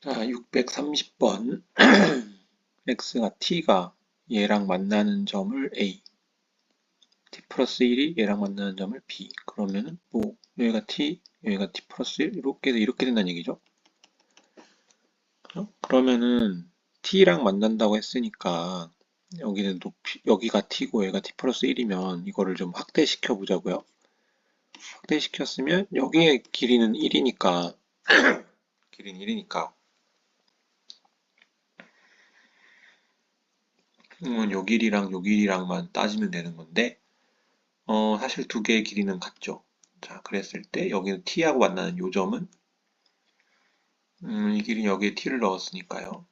자, 630번. x가 t가 얘랑 만나는 점을 a, t 플러스 1이 얘랑 만나는 점을 b. 그러면은 뭐 여기가 t, 여기가 t 플러스 1 이렇게 해서 이렇게 된다는 얘기죠. 그러면은 t랑 만난다고 했으니까 여기는 높이, 여기가 t고 얘가 t 플러스 1이면 이거를 좀 확대시켜 보자고요. 확대시켰으면 여기의 길이는 1이니까 길이는 1이니까 요 길이랑 요 길이랑만 따지면 되는 건데 사실 두 개의 길이는 같죠. 자, 그랬을 때 여기는 t하고 만나는 요 점은 이 길이 여기에 t를 넣었으니까요.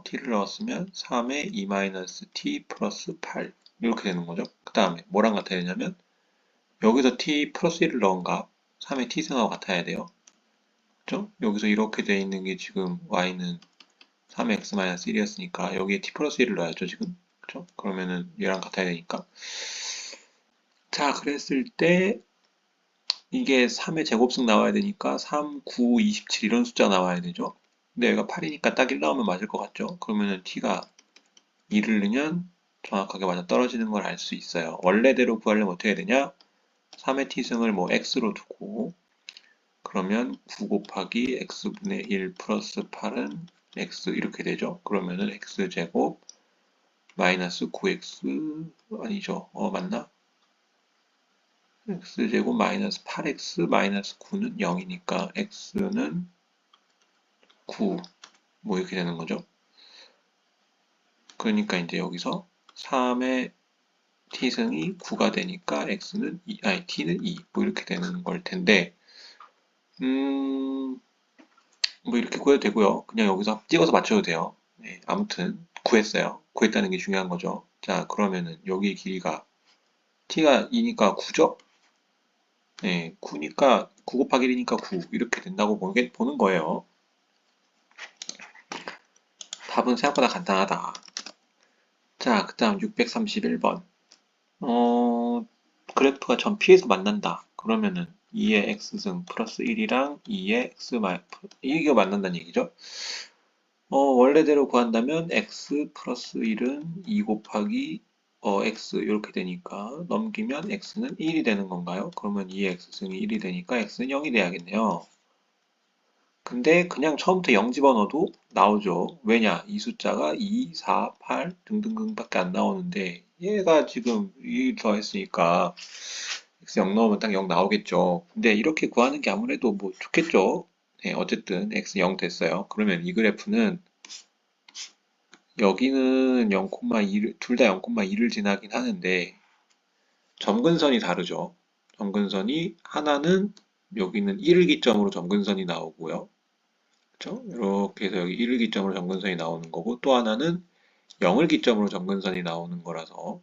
t를 넣었으면 3의 2-t 플러스 8 이렇게 되는 거죠. 그 다음에 뭐랑 같아야 되냐면 여기서 t 플러스 1을 넣은 값 3의 t승하고 같아야 돼요. 그죠? 여기서 이렇게 돼 있는 게 지금 y는 3의 x-1이었으니까 여기에 t 플러스 1을 넣어야죠, 지금. 그죠? 그러면은 얘랑 같아야 되니까. 자, 그랬을 때 이게 3의 제곱승 나와야 되니까 3, 9, 27 이런 숫자 나와야 되죠. 근데 여기가 8이니까 딱 1 나오면 맞을 것 같죠? 그러면은 t가 2를 넣으면 정확하게 맞아 떨어지는 걸 알 수 있어요. 원래대로 구하려면 어떻게 해야 되냐? 3의 t승을 뭐 x로 두고 그러면 9 곱하기 x분의 1 플러스 8은 x 이렇게 되죠. 그러면은 x제곱 마이너스 9x 아니죠. 맞나? x제곱 마이너스 8x 마이너스 9는 0이니까 x는 9, 뭐 이렇게 되는 거죠. 그러니까 이제 여기서 3의 t승이 9가 되니까 x는 2, 아니 t는 2, 뭐 이렇게 되는 걸 텐데, 뭐 이렇게 구해도 되고요. 그냥 여기서 찍어서 맞춰도 돼요. 네, 아무튼 구했어요. 구했다는 게 중요한 거죠. 자, 그러면은 여기 길이가 t가 2니까 9죠? 네, 9니까 9 곱하기 1이니까 9 이렇게 된다고 보는 거예요. 답은 생각보다 간단하다. 자, 그 다음 631번. 그래프가 점 P에서 만난다. 그러면은 2의 x승 플러스 1이랑 2의 x 이게 만난다는 얘기죠. 원래대로 구한다면 x 플러스 1은 2 곱하기 x 이렇게 되니까 넘기면 x는 1이 되는 건가요? 그러면 2의 x승이 1이 되니까 x는 0이 돼야겠네요. 근데 그냥 처음부터 0 집어넣어도 나오죠. 왜냐? 이 숫자가 2, 4, 8 등등등밖에 안 나오는데 얘가 지금 2 더했으니까 x 0 넣으면 딱 0 나오겠죠. 근데 이렇게 구하는 게 아무래도 뭐 좋겠죠. 네, 어쨌든 x 0 됐어요. 그러면 이 그래프는 여기는 0,2, 둘 다 0,2를 지나긴 하는데 점근선이 다르죠. 점근선이 하나는 여기는 1을 기점으로 점근선이 나오고요. 그렇죠? 이렇게 해서 여기 1을 기점으로 점근선이 나오는 거고 또 하나는 0을 기점으로 점근선이 나오는 거라서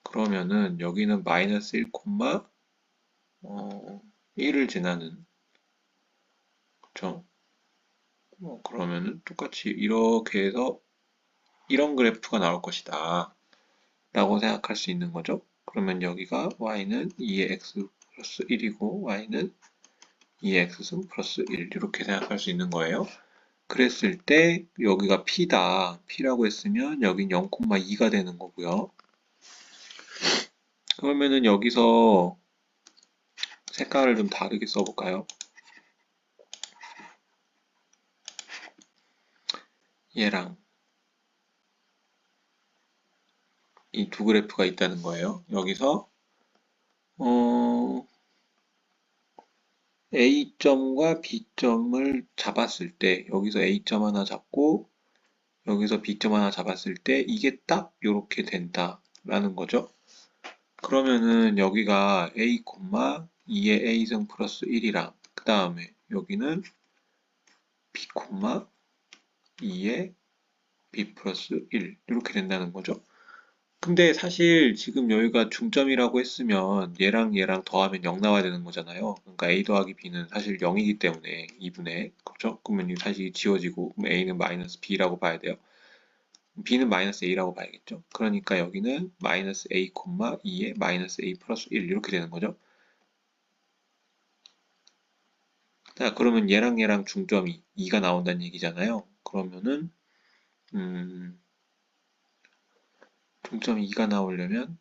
그러면은 여기는 마이너스 1, 1을 지나는 그렇죠? 그러면은 똑같이 이렇게 해서 이런 그래프가 나올 것이다 라고 생각할 수 있는 거죠. 그러면 여기가 y는 2의 x 플러스 1이고 y는 2의 x승 플러스 1 이렇게 생각할 수 있는 거예요. 그랬을 때 여기가 p다. p라고 했으면 여긴 0,2가 되는 거고요. 그러면은 여기서 색깔을 좀 다르게 써볼까요? 얘랑 이 두 그래프가 있다는 거예요. 여기서 어, A점과 B점을 잡았을 때 여기서 A점 하나 잡고 여기서 B점 하나 잡았을 때 이게 딱 이렇게 된다라는 거죠. 그러면은 여기가 A, 2의 A승 플러스 1이랑 그 다음에 여기는 B, 2의 B 플러스 1 이렇게 된다는 거죠. 근데 사실 지금 여기가 중점이라고 했으면 얘랑 얘랑 더하면 0 나와야 되는 거잖아요. 그러니까 A 더하기 B는 사실 0이기 때문에 2분의 그렇죠? 그러면 이게 사실 지워지고 그럼 A는 마이너스 B라고 봐야 돼요. B는 마이너스 A라고 봐야겠죠. 그러니까 여기는 마이너스 A, 2에 마이너스 A 플러스 1 이렇게 되는 거죠. 그 자, 그러면 얘랑 중점이 2가 나온다는 얘기잖아요. 그러면은 중점이 2가 나오려면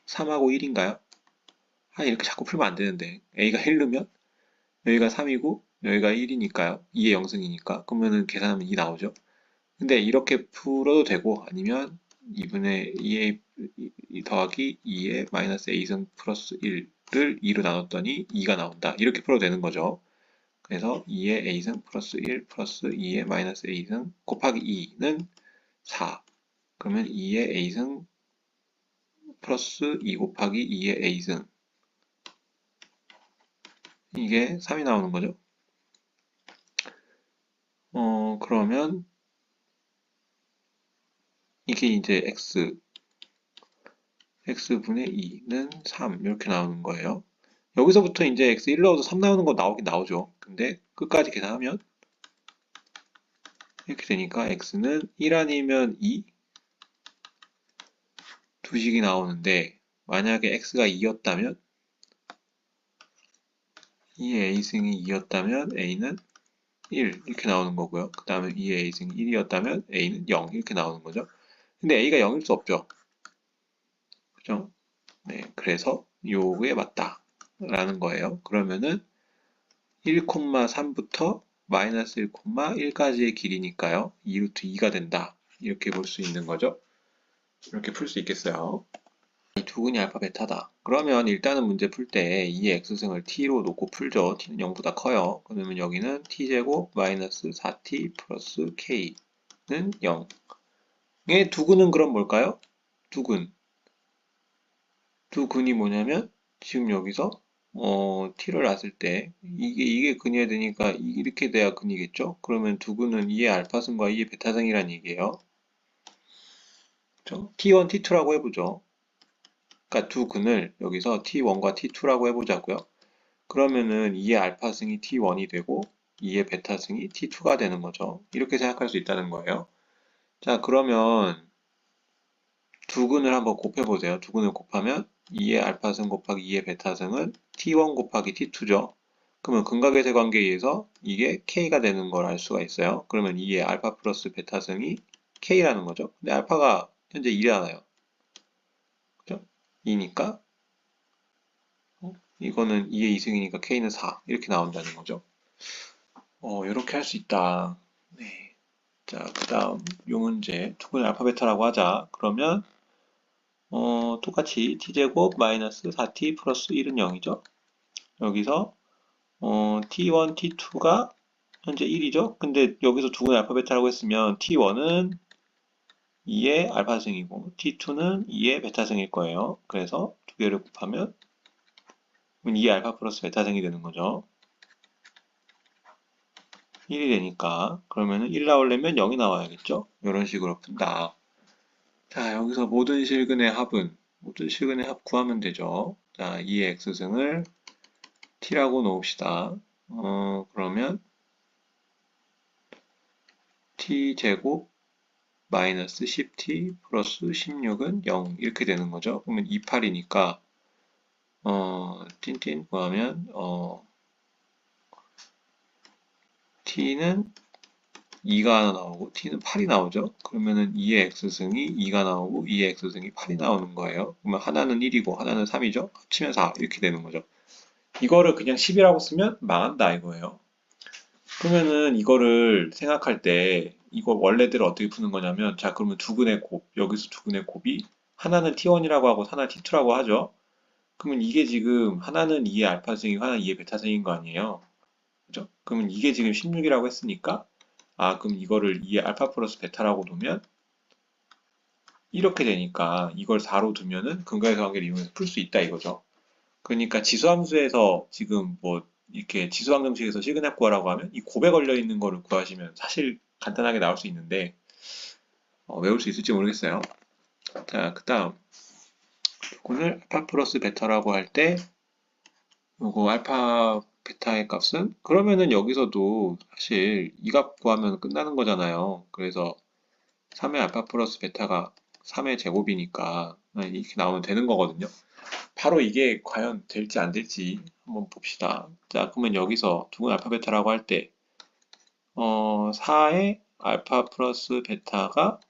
3하고 1인가요? 이렇게 자꾸 풀면 안 되는데. A가 1이면 여기가 3이고 여기가 1이니까요. 2의 영승이니까. 그러면은 계산하면 2 나오죠. 근데 이렇게 풀어도 되고 아니면 2분의 2a 더하기 2의 마이너스 a승 플러스 1을 2로 나눴더니 2가 나온다. 이렇게 풀어도 되는 거죠. 그래서 2의 a승 플러스 1 플러스 2의 마이너스 a승 곱하기 2는 4. 그러면 2의 a승 플러스 2 곱하기 2의 a승 이게 3이 나오는 거죠. 그러면 이게 이제 x분의 2는 3 이렇게 나오는 거예요. 여기서부터 이제 x 1 넣어도 3 나오는 거 나오긴 나오죠. 근데 끝까지 계산하면 이렇게 되니까 x는 1 아니면 2 두 식이 나오는데 만약에 x가 2였다면 2의 a승이 2였다면 a는 1 이렇게 나오는 거고요. 그 다음에 2의 a승이 1이었다면 a는 0 이렇게 나오는 거죠. 근데 a가 0일 수 없죠. 그죠? 네, 그래서 요게 맞다 라는 거예요. 그러면은 1,3부터 마이너스 1,1까지의 길이니까요. 2루트 2가 된다. 이렇게 볼 수 있는 거죠. 이렇게 풀 수 있겠어요. 이 두근이 알파 베타다. 그러면 일단은 문제 풀 때 이 x승을 t로 놓고 풀죠. t는 0보다 커요. 그러면 여기는 t제곱 마이너스 4t 플러스 k는 0의 두근은 그럼 뭘까요? 두근. 두근이 뭐냐면 지금 여기서 t를 놨을 때 이게 근이어야 되니까 이렇게 돼야 근이겠죠? 그러면 두근은 2의 알파승과 2의 베타승이란 얘기예요. 그렇죠? t1, t2라고 해보죠. 그러니까 두 근을 여기서 t1과 t2라고 해보자고요. 그러면은 2의 알파승이 t1이 되고 2의 베타승이 t2가 되는 거죠. 이렇게 생각할 수 있다는 거예요. 자, 그러면 두 근을 한번 곱해보세요. 두 근을 곱하면 2의 알파승 곱하기 2의 베타승은 t1 곱하기 t2죠. 그러면 근각의 관계에 의해서 이게 k가 되는 걸 알 수가 있어요. 그러면 2의 알파 플러스 베타승이 k라는 거죠. 근데 알파가 현재 2잖아요. 그죠? 2니까 이거는 2의 2승이니까 k는 4 이렇게 나온다는 거죠. 이렇게 할 수 있다. 네. 자, 그 다음 요 문제 두근의 알파 베타라고 하자. 그러면 똑같이 t제곱 마이너스 4t 플러스 1은 0이죠. 여기서 t1, t2가 현재 1이죠. 근데 여기서 두근의 알파 베타라고 했으면 t1은 2의 알파승이고 t2는 2의 베타승일 거예요. 그래서 두 개를 곱하면 2의 알파 플러스 베타승이 되는 거죠. 1이 되니까 그러면은 1 나오려면 0이 나와야겠죠? 이런 식으로 푼다. 자, 여기서 모든 실근의 합 구하면 되죠. 자, 2의 x승을 t라고 놓읍시다. 그러면 t제곱 마이너스 10t 플러스 16은 0 이렇게 되는 거죠. 그러면 28이니까 틴틴 구하면 t는 2가 하나 나오고 t는 8이 나오죠. 그러면은 2의 x승이 2가 나오고 2의 x승이 8이 나오는 거예요. 그러면 하나는 1이고 하나는 3이죠. 합치면 4 이렇게 되는 거죠. 이거를 그냥 10이라고 쓰면 망한다 이거예요. 그러면은 이거를 생각할 때 이거 원래대로 어떻게 푸는 거냐면 자 그러면 두근의 곱 여기서 두근의 곱이 하나는 t1이라고 하고 하나는 t2라고 하죠. 그러면 이게 지금 하나는 2의 알파승이고 하나는 2의 베타승인 거 아니에요. 그죠? 그러면 이게 지금 16이라고 했으니까 그럼 이거를 2의 알파 플러스 베타라고 두면 이렇게 되니까 이걸 4로 두면은 근각의 관계를 이용해서 풀 수 있다 이거죠. 그러니까 지수함수에서 지금 뭐 이렇게 지수함정식에서 실근합 구하라고 하면 이 곱에 걸려 있는 거를 구하시면 사실 간단하게 나올 수 있는데 외울 수 있을지 모르겠어요. 자, 그 다음 이거를 알파 플러스 베타라고 할 때 요거 알파 베타의 값은 그러면은 여기서도 사실 이 값 구하면 끝나는 거잖아요. 그래서 3의 알파 플러스 베타가 3의 제곱이니까 이렇게 나오면 되는 거거든요. 바로 이게 과연 될지 안 될지 한번 봅시다. 자, 그러면 여기서 두근 알파 베타라고 할 때, 4의 알파 플러스 베타가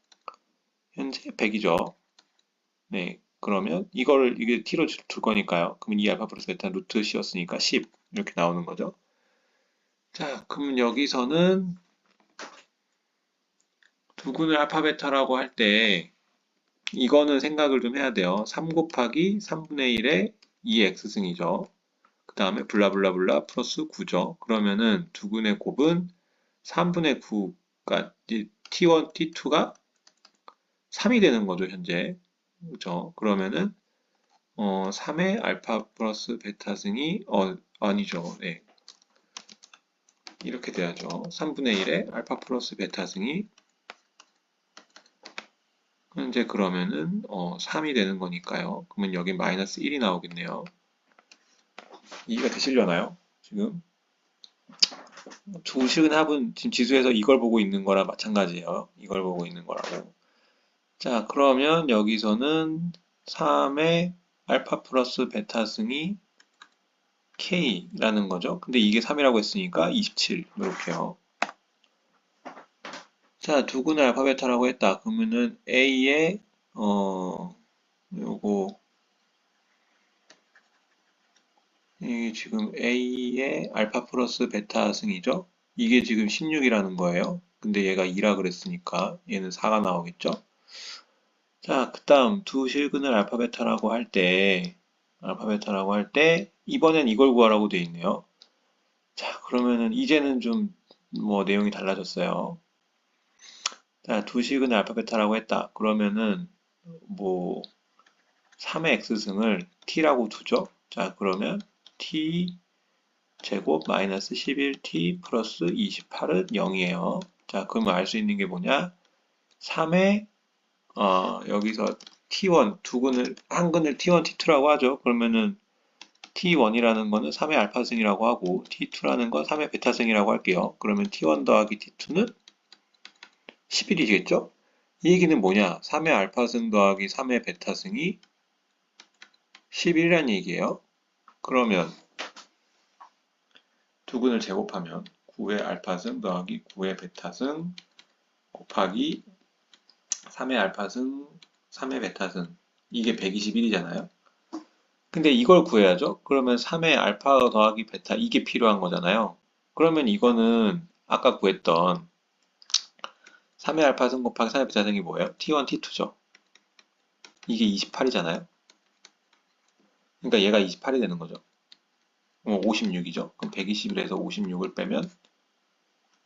현재 100이죠. 네, 그러면 이게 t로 둘 거니까요. 그러면 2 알파 플러스 베타 루트 c였으니까 10 이렇게 나오는 거죠. 자, 그러면 여기서는 두근을 알파 베타라고 할 때 이거는 생각을 좀 해야 돼요. 3 곱하기 3분의 1의 2x승이죠. 그 다음에 블라블라블라 플러스 9죠. 그러면은 두근의 곱은 3분의 9가 t1, t2가 3이 되는 거죠, 현재. 그죠? 그러면은 3의 알파 플러스 베타승이 아니죠. 네. 이렇게 돼야죠. 3분의 1의 알파 플러스 베타승이 현재 그러면은 3이 되는 거니까요. 그러면 여기 마이너스 1이 나오겠네요. 이해가 되시려나요? 지금 두식은 합은 지금 지수에서 이걸 보고 있는 거라 마찬가지예요. 이걸 보고 있는 거라고. 자, 그러면 여기서는 3의 알파 플러스 베타 승이 K라는 거죠. 근데 이게 3이라고 했으니까 27 이렇게요. 자, 두근의 알파 베타라고 했다. 그러면은 A의 요거 이게 지금 A의 알파 플러스 베타 승이죠. 이게 지금 16이라는 거예요. 근데 얘가 2라 그랬으니까 얘는 4가 나오겠죠. 자, 그 다음 두 실근을 알파 베타라고 할 때 이번엔 이걸 구하라고 돼 있네요. 자, 그러면은 이제는 좀 뭐 내용이 달라졌어요. 자, 두 실근을 알파 베타라고 했다. 그러면은 뭐 3의 x승을 t라고 두죠. 자, 그러면 t 제곱 마이너스 11t 플러스 28은 0이에요. 자, 그러면 알 수 있는 게 뭐냐? 3의 여기서 T1 한 근을 T1, T2라고 하죠. 그러면은 T1이라는 거는 3의 알파승이라고 하고 T2라는 건 3의 베타승이라고 할게요. 그러면 T1 더하기 T2는 11이겠죠? 이 얘기는 뭐냐? 3의 알파승 더하기 3의 베타승이 11이라는 얘기예요. 그러면 두 근을 제곱하면 9의 알파승 더하기 9의 베타승 곱하기 3의 알파승, 3의 베타승 이게 121이잖아요. 근데 이걸 구해야죠. 그러면 3의 알파 더하기 베타 이게 필요한 거잖아요. 그러면 이거는 아까 구했던 3의 알파승 곱하기 3의 베타승이 뭐예요? T1, T2죠. 이게 28이잖아요. 그러니까 얘가 28이 되는 거죠. 56이죠. 그럼 121에서 56을 빼면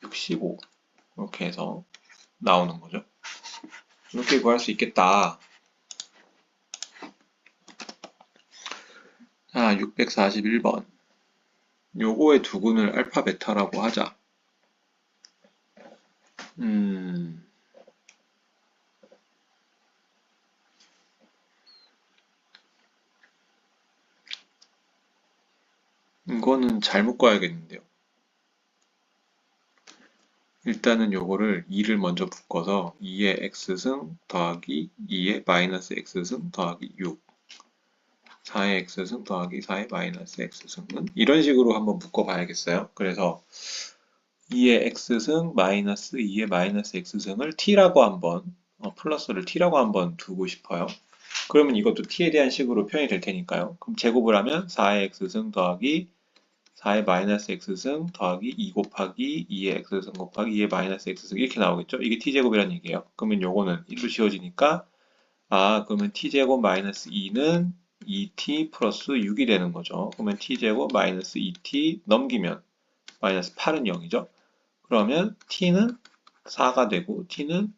65 이렇게 해서 나오는 거죠. 이렇게 구할 수 있겠다. 자, 641번. 요거의 두근을 알파 베타라고 하자. 음, 이거는 잘못 가야겠는데요. 일단은 요거를 2를 먼저 묶어서 2의 x승 더하기 2의 마이너스 x승 더하기 6 4의 x승 더하기 4의 마이너스 x승은 이런 식으로 한번 묶어 봐야겠어요. 그래서 2의 x승 마이너스 2의 마이너스 x승을 t라고 한번 플러스를 t라고 한번 두고 싶어요. 그러면 이것도 t에 대한 식으로 표현이 될 테니까요. 그럼 제곱을 하면 4의 x승 더하기 4의 마이너스 x승 더하기 2 곱하기 2의 x승 곱하기 2의 마이너스 x승 이렇게 나오겠죠? 이게 t제곱이라는 얘기예요. 그러면 요거는 1로 지워지니까 그러면 t제곱 마이너스 2는 2t 플러스 6이 되는 거죠. 그러면 t제곱 마이너스 2t 넘기면 마이너스 8은 0이죠. 그러면 t는 4가 되고 t는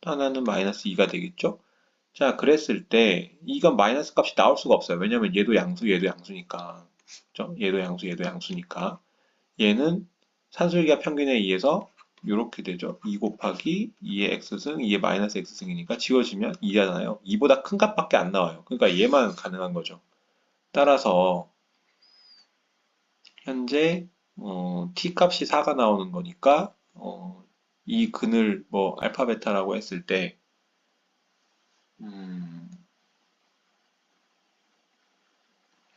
하나는 마이너스 2가 되겠죠. 자, 그랬을 때 이건 마이너스 값이 나올 수가 없어요. 왜냐면 얘도 양수, 얘도 양수니까. 그죠? 얘도 양수, 얘도 양수니까. 얘는 산술기하 평균에 의해서 이렇게 되죠. 2 곱하기 2의 x승, 2의 마이너스 x승이니까 지워지면 2잖아요. 2보다 큰 값밖에 안 나와요. 그러니까 얘만 가능한 거죠. 따라서 현재 t 값이 4가 나오는 거니까 이 근을 뭐 알파 베타라고 했을 때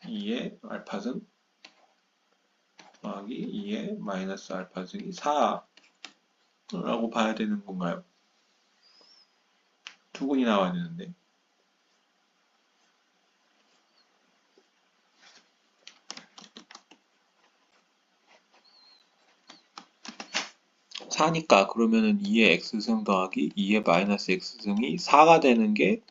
2의 알파승 더하기 2의 마이너스 알파승이 4라고 봐야 되는 건가요? 두 군이 나와야 되는데. 4니까 그러면은 2의 x승 더하기 2의 마이너스 x승이 4가 되는 게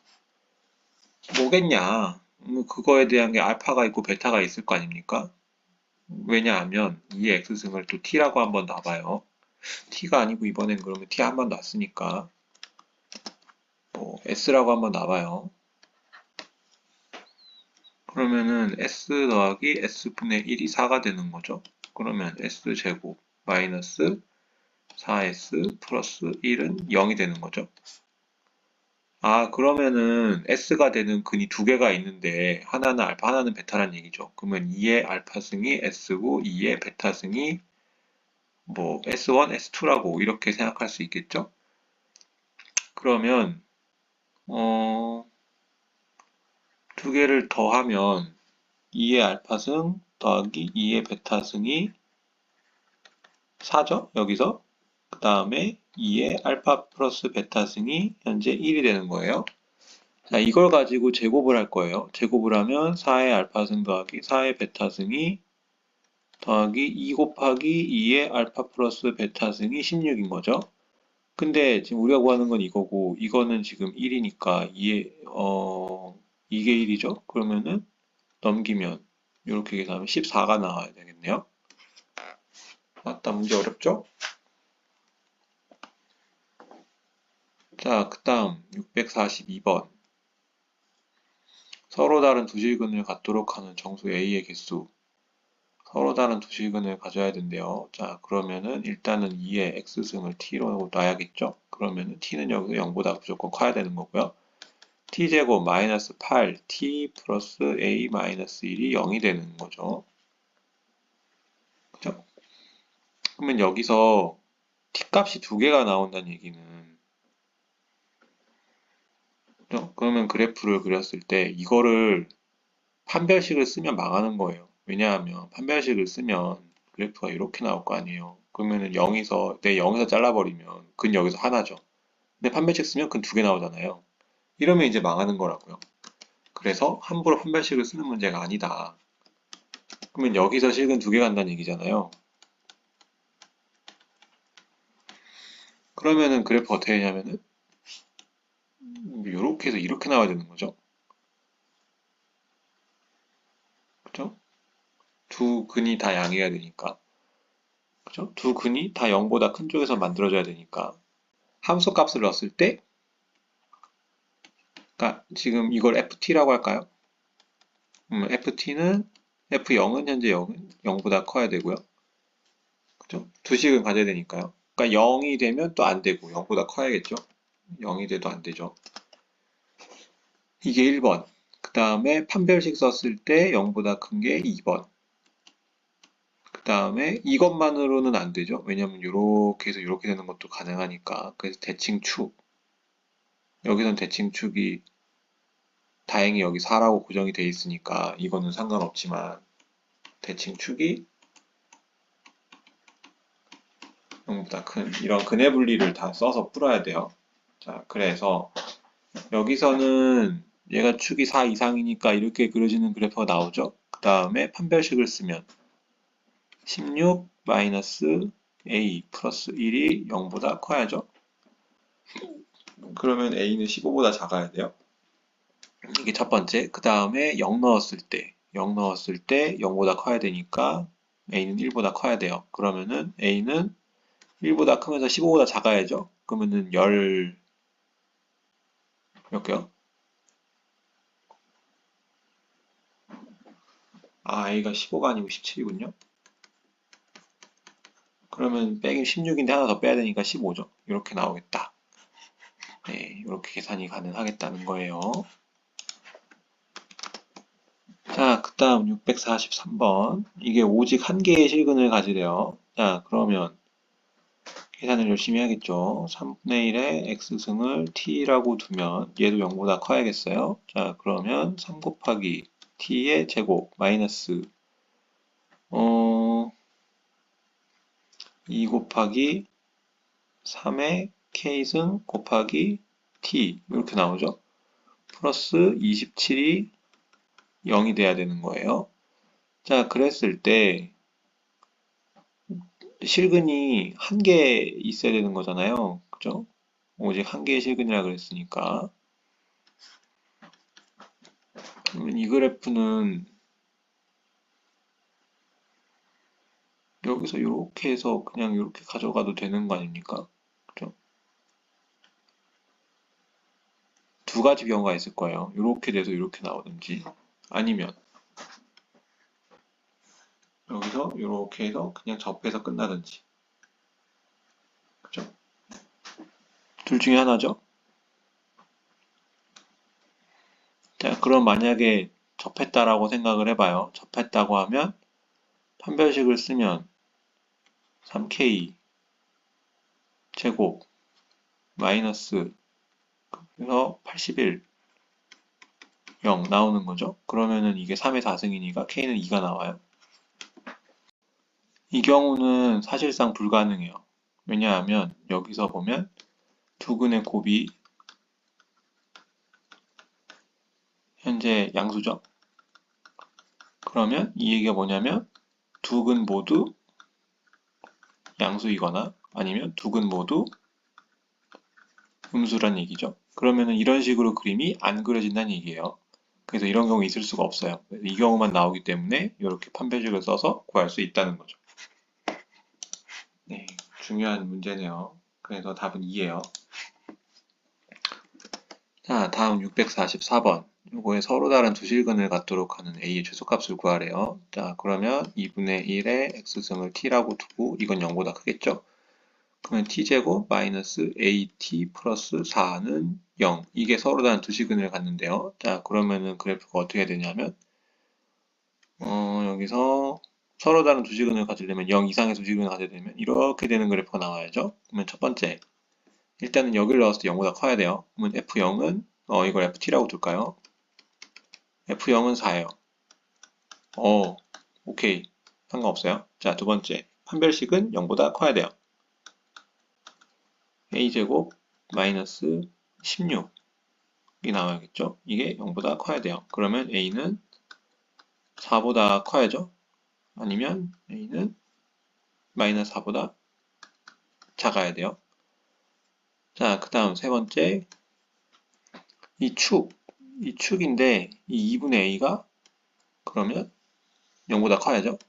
뭐겠냐? 그거에 대한 게 알파가 있고 베타가 있을 거 아닙니까? 왜냐하면 2의 x승을 또 t라고 한번 놔봐요. t가 아니고 이번엔 그러면 t 한 번 놨으니까 뭐 s라고 한번 놔봐요. 그러면은 s 더하기 s분의 1이 4가 되는 거죠. 그러면 s제곱 마이너스 4s 플러스 1은 0이 되는 거죠. 아, 그러면은 S가 되는 근이 두 개가 있는데 하나는 알파, 하나는 베타란 얘기죠. 그러면 2의 알파승이 S고 2의 베타승이 뭐 S1, S2라고 이렇게 생각할 수 있겠죠? 그러면 두 개를 더하면 2의 알파승 더하기 2의 베타승이 4죠? 여기서 그 다음에 2의 알파 플러스 베타승이 현재 1이 되는 거예요. 자, 이걸 가지고 제곱을 할 거예요. 제곱을 하면 4의 알파승 더하기 4의 베타승이 더하기 2 곱하기 2의 알파 플러스 베타승이 16인 거죠. 근데 지금 우리가 구하는 건 이거고 이거는 지금 1이니까 이게 1이죠. 그러면은 넘기면 이렇게 계산하면 14가 나와야 되겠네요. 맞다, 문제 어렵죠? 자, 그 다음 642번. 서로 다른 두 실근을 갖도록 하는 정수 A의 개수. 서로 다른 두 실근을 가져야 된대요. 자, 그러면은 일단은 2의 x승을 t로 놔야겠죠? 그러면은 t는 여기서 0보다 무조건 커야 되는 거고요. t제곱 마이너스 8, t 플러스 a 마이너스 1이 0이 되는 거죠. 그죠? 그러면 여기서 t 값이 두 개가 나온다는 얘기는, 그죠? 그러면 그래프를 그렸을 때 이거를 판별식을 쓰면 망하는 거예요. 왜냐하면 판별식을 쓰면 그래프가 이렇게 나올 거 아니에요. 그러면은 0에서 잘라버리면 근 여기서 하나죠. 근데 판별식 쓰면 근 두 개 나오잖아요. 이러면 이제 망하는 거라고요. 그래서 함부로 판별식을 쓰는 문제가 아니다. 그러면 여기서 식은 두 개 간다는 얘기잖아요. 그러면은 그래프 어떻게 되냐면은 이렇게 해서 이렇게 나와야 되는 거죠. 그죠? 두 근이 다 양해야 되니까. 그죠? 두 근이 다 0보다 큰 쪽에서 만들어져야 되니까. 함수 값을 넣었을 때, 그러니까 지금 이걸 ft라고 할까요? f0은 현재 0보다 커야 되고요. 그죠? 두 식은 가져야 되니까요. 그러니까 0이 되면 또 안 되고 0보다 커야겠죠. 0이 돼도 안 되죠. 이게 1번. 그 다음에 판별식 썼을 때 0보다 큰 게 2번. 그 다음에 이것만으로는 안 되죠. 왜냐면 이렇게 해서 이렇게 되는 것도 가능하니까. 그래서 대칭축. 여기선 대칭축이 다행히 여기 4라고 고정이 돼 있으니까 이거는 상관없지만 대칭축이 0보다 큰 이런 근해 분리를 다 써서 풀어야 돼요. 자, 그래서 여기서는 얘가 축이 4 이상이니까 이렇게 그려지는 그래프가 나오죠. 그 다음에 판별식을 쓰면 16 마이너스 a 플러스 1이 0보다 커야죠. 그러면 a는 15보다 작아야 돼요. 이게 첫 번째. 그 다음에 0 넣었을 때 0보다 커야 되니까 a는 1보다 커야 돼요. 그러면은 a는 1보다 크면서 15보다 작아야죠. 그러면은 몇 개요? 아, a가 15가 아니고 17이군요. 그러면 빼기 16인데 하나 더 빼야 되니까 15죠. 이렇게 나오겠다. 네, 이렇게 계산이 가능하겠다는 거예요. 자, 그 다음 643번. 이게 오직 한 개의 실근을 가지래요. 자, 그러면 계산을 열심히 해야겠죠. 3분의 1의 x승을 t라고 두면 얘도 0보다 커야겠어요. 자, 그러면 3 곱하기 t의 제곱 마이너스 2 곱하기 3의 k승 곱하기 t 이렇게 나오죠. 플러스 27이 0이 돼야 되는 거예요. 자, 그랬을 때 실근이 한 개 있어야 되는 거잖아요. 그죠? 오직 한 개의 실근이라 그랬으니까. 그러면 이 그래프는 여기서 이렇게 해서 그냥 이렇게 가져가도 되는 거 아닙니까? 그죠? 두 가지 경우가 있을 거예요. 이렇게 돼서 이렇게 나오든지 아니면 여기서 이렇게 해서 그냥 접해서 끝나든지. 그죠? 둘 중에 하나죠. 자, 그럼 만약에 접했다라고 생각을 해봐요. 접했다고 하면 판별식을 쓰면 3k 제곱 마이너스 그래서 81 0 나오는 거죠. 그러면은 이게 3의 4승이니까 k는 2가 나와요. 이 경우는 사실상 불가능해요. 왜냐하면 여기서 보면 두근의 곱이 현재 양수죠. 그러면 이 얘기가 뭐냐면 두근 모두 양수이거나 아니면 두근 모두 음수란 얘기죠. 그러면은 이런 식으로 그림이 안 그려진다는 얘기예요. 그래서 이런 경우 있을 수가 없어요. 이 경우만 나오기 때문에 이렇게 판별식을 써서 구할 수 있다는 거죠. 네, 중요한 문제네요. 그래서 답은 2예요. 자, 다음 644번. 요거에 서로 다른 두 실근을 갖도록 하는 a의 최소값을 구하래요. 자, 그러면 2분의 1의 x승을 t라고 두고 이건 0보다 크겠죠? 그러면 t제곱 마이너스 at 플러스 4는 0. 이게 서로 다른 두 실근을 갖는데요. 자, 그러면은 그래프가 어떻게 되냐면 여기서 서로 다른 두 실근을 가지려면 0 이상의 두 실근을 가져야 되면 이렇게 되는 그래프가 나와야죠. 그러면 첫 번째 일단은 여기를 넣었을 때 0보다 커야 돼요. 그러면 f0은 이걸 ft라고 둘까요? f0은 4예요. 오케이. 상관없어요. 자, 두 번째. 판별식은 0보다 커야 돼요. a제곱 마이너스 16이 나와야겠죠? 이게 0보다 커야 돼요. 그러면 a는 4보다 커야죠? 아니면 a는 마이너스 4보다 작아야 돼요. 자, 그 다음 세 번째. 이 축인데 이 2분의 a가 그러면 0보다 커야죠?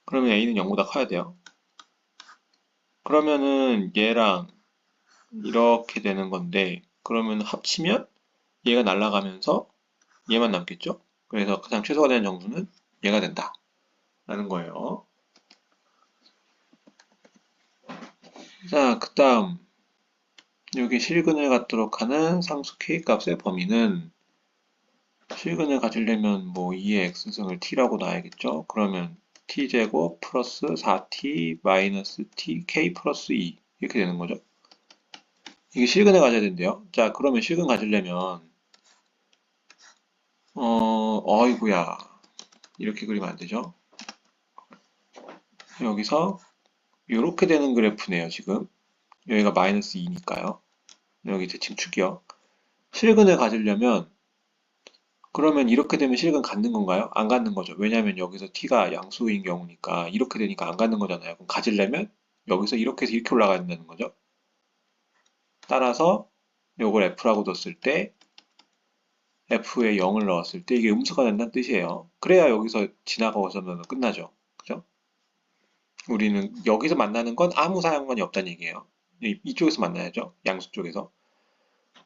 그러면 a는 0보다 커야 돼요. 그러면은 얘랑 이렇게 되는 건데 그러면 합치면 얘가 날아가면서 얘만 남겠죠? 그래서 가장 최소가 되는 정수는 얘가 된다 라는 거예요. 자, 그 다음 여기 실근을 갖도록 하는 상수 k값의 범위는 실근을 가지려면 뭐 2의 x승을 t라고 놔야겠죠? 그러면 t제곱 플러스 4t 마이너스 t k 플러스 2 이렇게 되는 거죠. 이게 실근을 가져야 된대요. 자, 그러면 실근 가지려면 어이구야 이렇게 그리면 안 되죠. 여기서 이렇게 되는 그래프네요. 지금 여기가 마이너스 2니까요. 여기 대칭축이요. 실근을 가지려면 그러면 이렇게 되면 실근 갖는 건가요? 안 갖는 거죠. 왜냐하면 여기서 t가 양수인 경우니까 이렇게 되니까 안 갖는 거잖아요. 그럼 가지려면 여기서 이렇게 해서 이렇게 올라가야 된다는 거죠. 따라서 요걸 f라고 뒀을 때 f에 0을 넣었을 때 이게 음수가 된다는 뜻이에요. 그래야 여기서 지나가고서는 끝나죠. 그죠? 우리는 여기서 만나는 건 아무 상관이 없다는 얘기예요. 이쪽에서 만나야죠. 양수 쪽에서.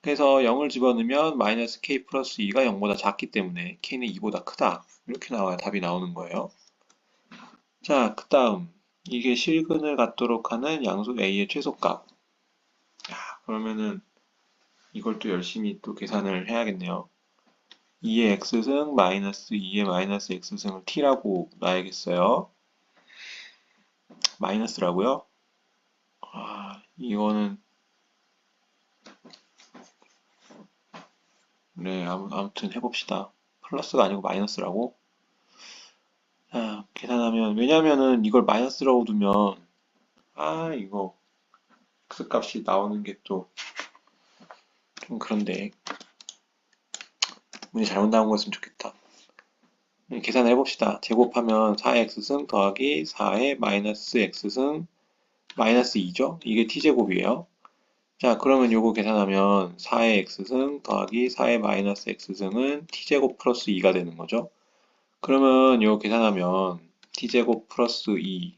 그래서 0을 집어넣으면 마이너스 k 플러스 2가 0보다 작기 때문에 k는 2보다 크다. 이렇게 나와야 답이 나오는 거예요. 자, 그 다음 이게 실근을 갖도록 하는 양수 a의 최소값. 그러면은 이걸 또 열심히 또 계산을 해야겠네요. 2의 x승 마이너스 2의 마이너스 x승을 t라고 놔야겠어요. 마이너스라고요? 이거는 네, 아무튼 해봅시다. 플러스가 아니고 마이너스라고? 자, 계산하면, 왜냐면은 이걸 마이너스라고 두면, 이거, x값이 나오는 게 또 좀 그런데, 문제 잘못 나온 거였으면 좋겠다. 계산을 해봅시다. 제곱하면 4x승 더하기 4의 마이너스 x승 마이너스 2죠? 이게 t제곱이에요. 자, 그러면 요거 계산하면 4의 x승 더하기 4의 마이너스 x승은 t제곱 플러스 2가 되는 거죠. 그러면 요거 계산하면 t제곱 플러스 2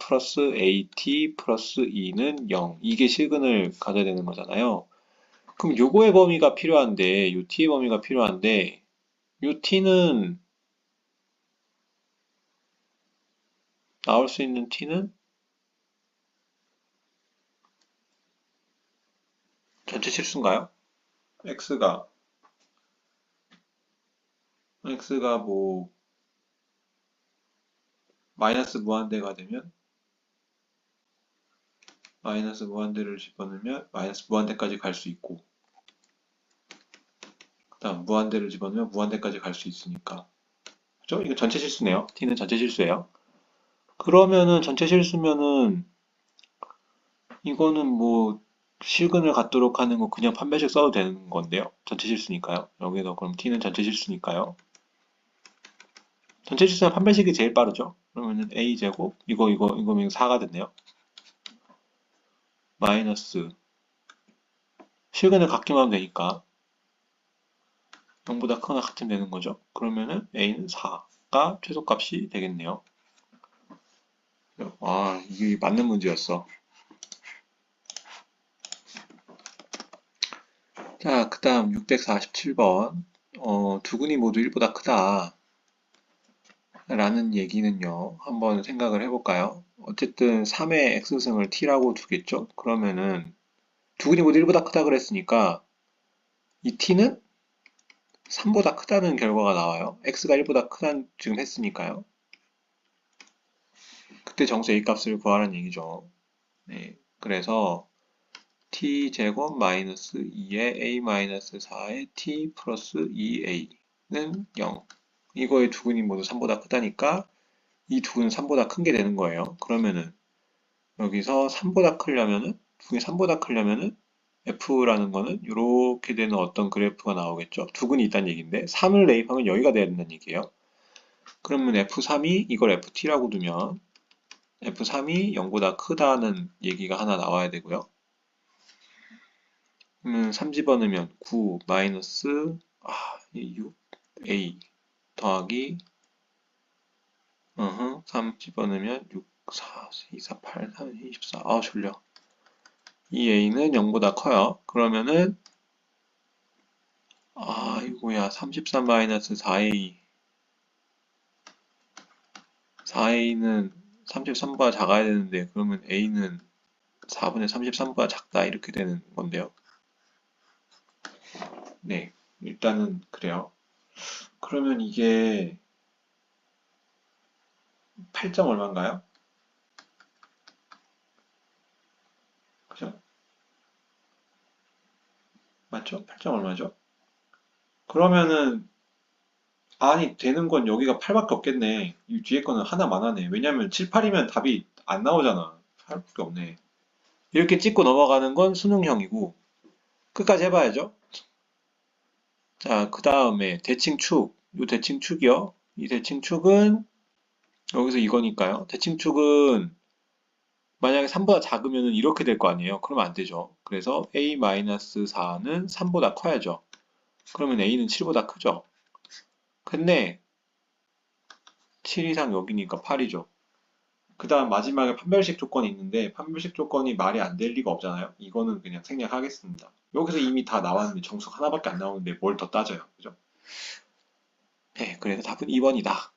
플러스 at 플러스 2는 0. 이게 실근을 가져야 되는 거잖아요. 그럼 요거의 범위가 필요한데, 요 t의 범위가 필요한데, 요 t는 나올 수 있는 t는 전체 실수인가요? x가 뭐 마이너스 무한대가 되면 마이너스 무한대를 집어넣으면 마이너스 무한대까지 갈 수 있고, 그 다음 무한대를 집어넣으면 무한대까지 갈 수 있으니까, 그죠? 이거 전체 실수네요. t는 전체 실수예요. 그러면은 전체 실수면은 이거는 뭐 실근을 갖도록 하는 거 그냥 판별식 써도 되는 건데요. 전체 실수니까요. 여기서 그럼 t는 전체 실수니까요. 전체 실수는 판별식이 제일 빠르죠. 그러면은 a제곱 이거면 4가 됐네요. 마이너스 실근을 갖기만 하면 되니까 0보다 크거나 같으면 되는 거죠. 그러면은 a는 4가 최소값이 되겠네요. 이게 맞는 문제였어. 자, 그 다음 647번. 두근이 모두 1보다 크다. 라는 얘기는요. 한번 생각을 해볼까요? 어쨌든 3의 x승을 t라고 두겠죠? 그러면은 두근이 모두 1보다 크다 그랬으니까 이 t는 3보다 크다는 결과가 나와요. x가 1보다 크다는 지금 했으니까요. 그때 정수 a 값을 구하라는 얘기죠. 네, 그래서 t제곱 마이너스 2의 a 마이너스 4의 t 플러스 2a는 0. 이거의 두근이 모두 3보다 크다니까 이 두근은 3보다 큰 게 되는 거예요. 그러면은 여기서 3보다 크려면은 두근이 3보다 크려면은 f라는 거는 이렇게 되는 어떤 그래프가 나오겠죠. 두근이 있다는 얘기인데 3을 대입하면 여기가 돼야 된다는 얘기예요. 그러면 f3이 이걸 ft라고 두면 f3이 0보다 크다는 얘기가 하나 나와야 되고요. 그러면 3 집어넣으면 9 마이너스 6a 더하기 3 집어넣으면 6, 4, 2, 4, 8, 3, 24. 졸려. 이 a는 0보다 커요. 그러면은 이거야 33 마이너스 4a 4a는 33보다 작아야 되는데 그러면 a는 4분의 33보다 작다 이렇게 되는 건데요. 네, 일단은 그래요. 그러면 이게 8점 얼마인가요? 그죠? 맞죠? 8점 얼마죠? 그러면은 되는 건 여기가 8밖에 없겠네. 이 뒤에 거는 하나만 하네. 왜냐면 7, 8이면 답이 안 나오잖아. 8밖에 없네. 이렇게 찍고 넘어가는 건 수능형이고 끝까지 해봐야죠. 자, 그 다음에 대칭축. 이 대칭축이요. 이 대칭축은 여기서 이거니까요. 대칭축은 만약에 3보다 작으면 이렇게 될 거 아니에요. 그러면 안 되죠. 그래서 a-4는 3보다 커야죠. 그러면 a는 7보다 크죠. 근데 7 이상 여기니까 8이죠. 그 다음 마지막에 판별식 조건이 있는데 판별식 조건이 말이 안 될 리가 없잖아요. 이거는 그냥 생략하겠습니다. 여기서 이미 다 나왔는데 정수 하나밖에 안 나오는데 뭘 더 따져요. 그죠? 네, 그래서 답은 2번이다.